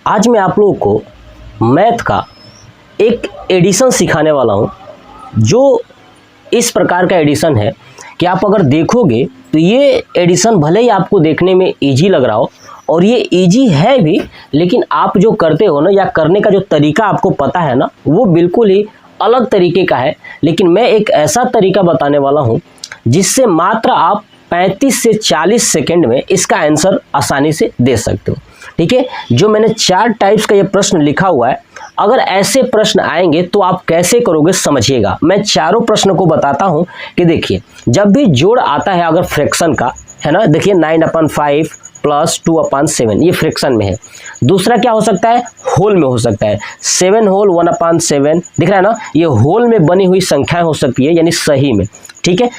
आज मैं आप लोगों को मैथ का एक एडिशन सिखाने वाला हूँ, जो इस प्रकार का एडिशन है कि आप अगर देखोगे तो ये एडिशन भले ही आपको देखने में इजी लग रहा हो, और ये इजी है भी, लेकिन आप जो करते हो ना, या करने का जो तरीका आपको पता है ना, वो बिल्कुल ही अलग तरीके का है। लेकिन मैं एक ऐसा तरीका बताने वाला हूँ जिससे मात्र आप 35 से 40 सेकंड में इसका आंसर आसानी से दे सकते हो। ठीक है, जो मैंने 4 टाइप्स का ये प्रश्न लिखा हुआ है, अगर ऐसे प्रश्न आएंगे तो आप कैसे करोगे समझिएगा। मैं चारों प्रश्नों को बताता हूं कि देखिए, जब भी जोड़ आता है अगर फ्रैक्शन का, है ना, देखिए 9/5 प्लस 2/7 ये फ्रैक्शन में है। दूसरा क्या हो सकता है, होल में हो सकता है, 7 होल 1/7 दिख रहा है ना, ये होल में बनी हुई संख्याएं हो सकती है, यानी सही में। ठीक है,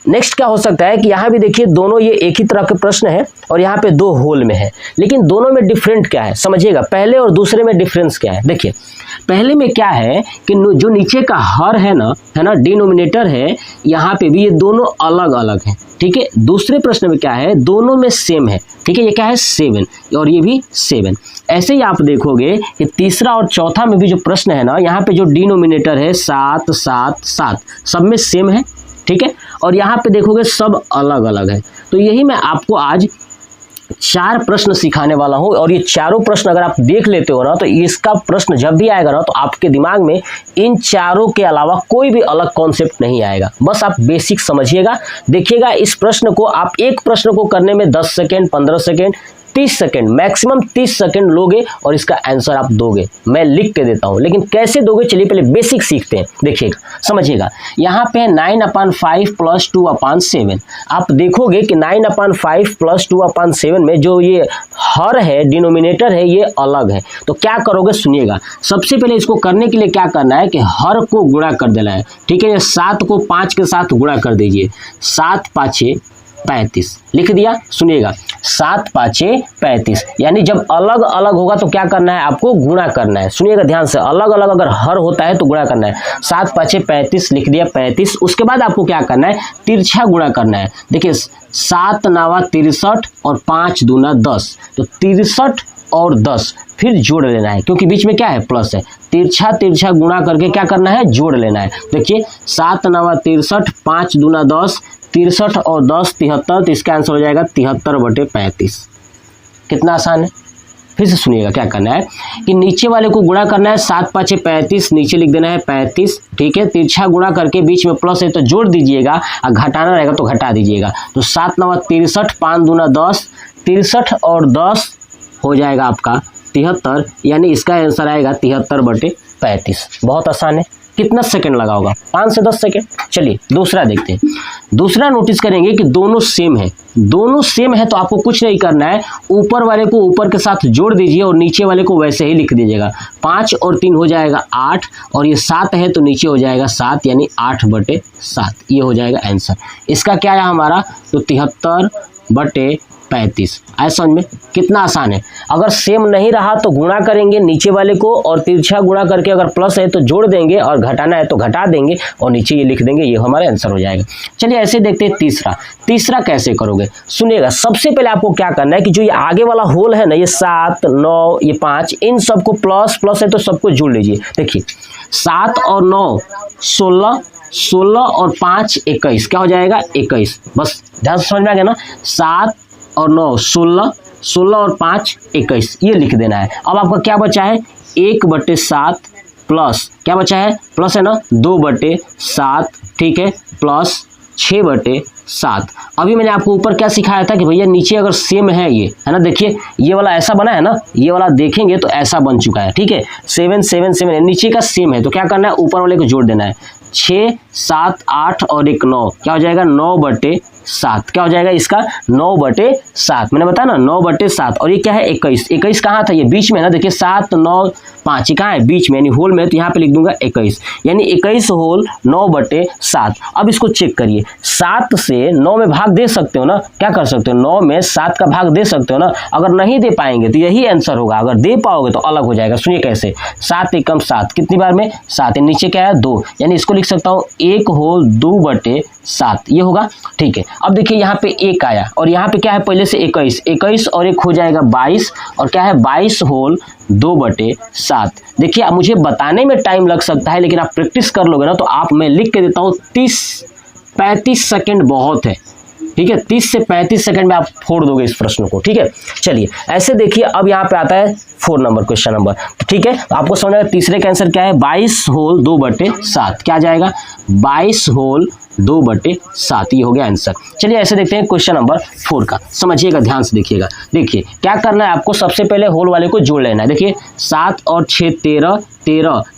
नेक्स्ट क्या हो सकता है कि यहाँ भी देखिए दोनों ये एक ही तरह के प्रश्न है और यहाँ पे 2 होल में है, लेकिन दोनों में डिफरेंट क्या है समझिएगा। पहले और दूसरे में डिफरेंस क्या है, देखिए पहले में क्या है कि जो नीचे का हर है ना, डिनोमिनेटर है, यहाँ पे भी ये दोनों अलग अलग हैं। ठीक है, दूसरे प्रश्न में क्या है, दोनों में सेम है। ठीक है, ये क्या है 7 और ये भी 7। ऐसे ही आप देखोगे कि तीसरा और चौथा में भी जो प्रश्न है ना, यहाँ पे जो डिनोमिनेटर है 7 7 7 सब में सेम है। ठीक है, और यहाँ पे देखोगे सब अलग अलग है। तो यही मैं आपको आज 4 प्रश्न सिखाने वाला हूँ, और ये चारों प्रश्न अगर आप देख लेते हो ना, तो इसका प्रश्न जब भी आएगा ना, तो आपके दिमाग में इन चारों के अलावा कोई भी अलग कॉन्सेप्ट नहीं आएगा। बस आप बेसिक समझिएगा, देखिएगा। इस प्रश्न को आप एक प्रश्न को करने में 10 second, 15 second, 30 second, maximum 30 second लोगे और इसका आंसर आप दोगे। मैं लिख के देता हूं, लेकिन कैसे दोगे चलिए पहले बेसिक सीखते हैं। देखिएगा, समझिएगा, यहाँ पे 9/5 प्लस 2/7। आप देखोगे कि 9/5 प्लस 2/7 में जो ये हर है, डिनोमिनेटर है, ये अलग है। तो क्या करोगे सुनिएगा। सबसे पहले इसको करने के लिए क्या करना है कि हर को गुणा कर देना है। ठीक है, ये 7 को 5 के साथ गुणा कर दीजिए। 7 5 35 लिख दिया। सुनिएगा, 7 5 35, यानी जब अलग अलग होगा तो क्या करना है, आपको गुणा करना है। सुनिएगा ध्यान से, अलग अलग अगर हर होता है तो गुणा करना है। 7 5 35 लिख दिया 35। उसके बाद आपको क्या करना है, तिरछा गुणा करना है। देखिए 7 9 63 और 5 दूना 10, तो 63 और 10 फिर जोड़ लेना है, क्योंकि बीच में क्या है, प्लस है। तिरछा तिरछा गुणा करके क्या करना है, जोड़ लेना है। देखिए 7 9 63, 5 दूना 10, 63 और 10 73, तो इसका आंसर हो जाएगा 73/35। कितना आसान है। फिर से सुनिएगा क्या करना है कि नीचे वाले को गुणा करना है। 7 5 35 नीचे लिख देना है 35। ठीक है, तिरछा गुणा करके बीच में प्लस है तो जोड़ दीजिएगा, और घटाना रहेगा तो घटा दीजिएगा। तो 7 9 63, 5 दूना 10, 63 और 10 हो जाएगा आपका 73, यानी इसका आंसर आएगा 73/35। बहुत आसान है। कितना सेकंड लगा होगा, 5 से 10 सेकंड। चलिए दूसरा देखते हैं। दूसरा नोटिस करेंगे कि दोनों सेम है। दोनों सेम है तो आपको कुछ नहीं करना है, ऊपर वाले को ऊपर के साथ जोड़ दीजिए और नीचे वाले को वैसे ही लिख दीजिएगा। 5 और 3 हो जाएगा 8, और ये 7 है तो नीचे हो जाएगा 7, यानी 8/7। ये हो जाएगा आंसर। इसका क्या है हमारा, तो 73/35। आए समझ में, कितना आसान है। अगर सेम नहीं रहा तो गुणा करेंगे नीचे वाले को, और तिरछा गुणा करके अगर प्लस है तो जोड़ देंगे, और घटाना है तो घटा देंगे, और नीचे ये लिख देंगे। ये हमारा आंसर हो जाएगा। चलिए ऐसे देखते हैं तीसरा कैसे करोगे। सुनिएगा, सबसे पहले आपको क्या करना है कि जो ये आगे वाला होल है ना, ये 7 9 ये 5, इन सबको प्लस है तो सबको जोड़ लीजिए। देखिए 7 और 9 16, 16 और 5 21, क्या हो जाएगा 21। बस ध्यान से समझ में आ गया ना। 7 और 9 16, 16 और 5 21, ये लिख देना है। अब आपका क्या बचा है, 1/7 प्लस क्या बचा है, प्लस है ना, 2/7। ठीक है, प्लस 6/7। अभी मैंने आपको ऊपर क्या सिखाया था कि भैया नीचे अगर सेम है, ये है ना, देखिए ये वाला ऐसा बना है ना, ये वाला देखेंगे तो ऐसा बन चुका है। ठीक है, 7 7 7 नीचे का सेम है, तो क्या करना है, ऊपर वाले को जोड़ देना है। 6 7 8 और 1 9, क्या हो जाएगा 9/7। क्या हो जाएगा इसका 9/7। मैंने बताया ना 9/7, और ये क्या है 21। 21 कहाँ था, ये बीच में है ना, देखिए 7 9 5 कहाँ है, बीच में, यानी होल में, तो यहाँ पे लिख दूंगा 21, यानी 21 होल 9/7। अब इसको चेक करिए, 7 से 9 में भाग दे सकते हो ना, क्या कर सकते हो, 9 में 7 का भाग दे सकते हो ना। अगर नहीं दे पाएंगे तो यही आंसर होगा, अगर दे पाओगे तो अलग हो जाएगा। सुनिए कैसे, 7 एकम 7, कितनी बार में 7, नीचे क्या है 2, यानी इसको लिख सकता हूँ 1 होल 2/7। 7 ये होगा। ठीक है, अब देखिए यहाँ पे 1 आया और यहाँ पे क्या है पहले से 21, 21 और 1 हो जाएगा 22 और क्या है 22 होल 2/7। देखिए अब मुझे बताने में टाइम लग सकता है, लेकिन आप प्रैक्टिस कर लोगे ना तो आप, मैं लिख के देता हूँ 30-35 सेकेंड बहुत है। ठीक है, 30 से 35 सेकंड में आप फोड़ दोगे इस प्रश्न को। ठीक है, चलिए ऐसे देखिए अब यहाँ पे आता है 4 नंबर क्वेश्चन नंबर। ठीक है, तो आपको समझ आएगा तीसरे का आंसर क्या है 22 होल 2/7। क्या आ जाएगा 22 होल 2/7, ये हो गया आंसर। चलिए ऐसे देखते हैं क्वेश्चन नंबर 4 का, समझिएगा ध्यान से देखिएगा। देखिए क्या करना है आपको, सबसे पहले होल वाले को जोड़ लेना है। देखिए 7 और 6 13,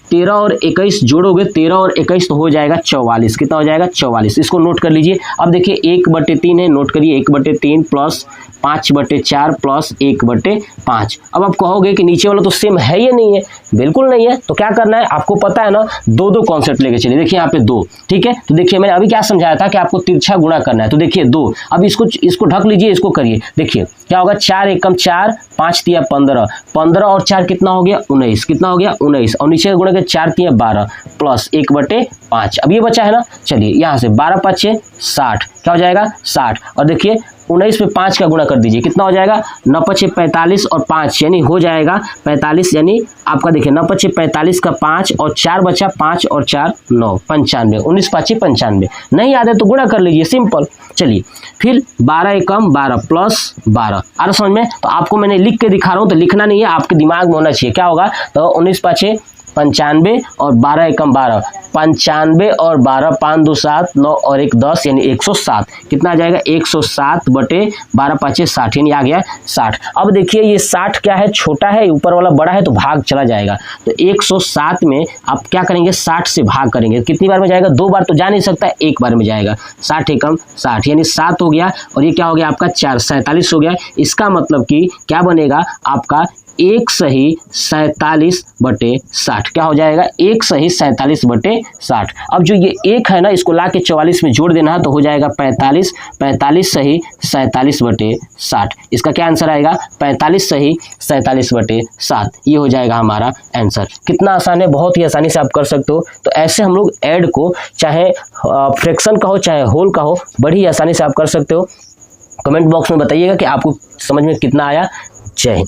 13 और 21 जोड़ोगे 13 और 21 तो हो जाएगा 44। कितना हो जाएगा 44, इसको नोट कर लीजिए। अब देखिए 1/3 है, नोट करिए 1/3 प्लस 5/4 प्लस 1/5। अब आप कहोगे कि नीचे वाला तो सेम है या नहीं है, बिल्कुल नहीं है। तो क्या करना है आपको पता है ना, 2 कॉन्सेप्ट लेके चलिए। देखिए यहाँ पे 2, ठीक है, तो देखिए मैंने अभी क्या समझाया था कि आपको तिरछा गुणा करना है। तो देखिए 2, अब इसको ढक लीजिए, इसको करिए। देखिए क्या होगा 4 एकम 4, 5 तिया 15, 15 और 4 कितना हो गया 19, कितना हो गया 19 और नीचे गुणा के 4 तिया 12 प्लस 1/5। अब ये बचा है ना, चलिए यहाँ से 12 5 60, क्या हो जाएगा 60। और देखिए 19 पे 5 का गुणा कर दीजिए, कितना हो जाएगा 9 5 45 और 5 यानी हो जाएगा 45, यानी आपका देखिए 9 5 45 का 5 और 4 बचा, 5 और 4 9, 95, 19 5 95। नहीं याद है तो गुणा कर लीजिए, सिंपल। चलिए फिर 12 एकम 12 प्लस 12, आ रहा समझ में। तो आपको मैंने लिख के दिखा रहा हूँ, तो लिखना नहीं है, आपके दिमाग में होना चाहिए। क्या होगा तो 19 5 95 और 12 एकम 12, 95 और 12, 5 2 7, 9 और 1 10 यानी 107। कितना आ जाएगा 107 बटे 12 5 60, यानी आ गया 60। अब देखिए ये 60 क्या है, छोटा है, ऊपर वाला बड़ा है तो भाग चला जाएगा। तो 107 में आप क्या करेंगे 60 से भाग करेंगे। कितनी बार में जाएगा, 2 बार तो जा नहीं सकता, 1 बार में जाएगा। 60 एकम 60 यानी 7 हो गया और ये क्या हो गया आपका 4, 47 हो गया। इसका मतलब कि क्या बनेगा आपका 1 सही 47/60। क्या हो जाएगा 1 सही 47/60। अब जो ये 1 है ना, इसको ला के 44 में जोड़ देना है तो हो जाएगा 45, 45 सही 47/60। इसका क्या आंसर आएगा 45 सही 47/7, ये हो जाएगा हमारा आंसर। कितना आसान है, बहुत ही आसानी से आप कर सकते हो। तो ऐसे हम लोग ऐड को चाहे फ्रैक्शन का हो चाहे होल का हो, बड़ी आसानी से आप कर सकते हो। कमेंट बॉक्स में बताइएगा कि आपको समझ में कितना आया। जय हिंद।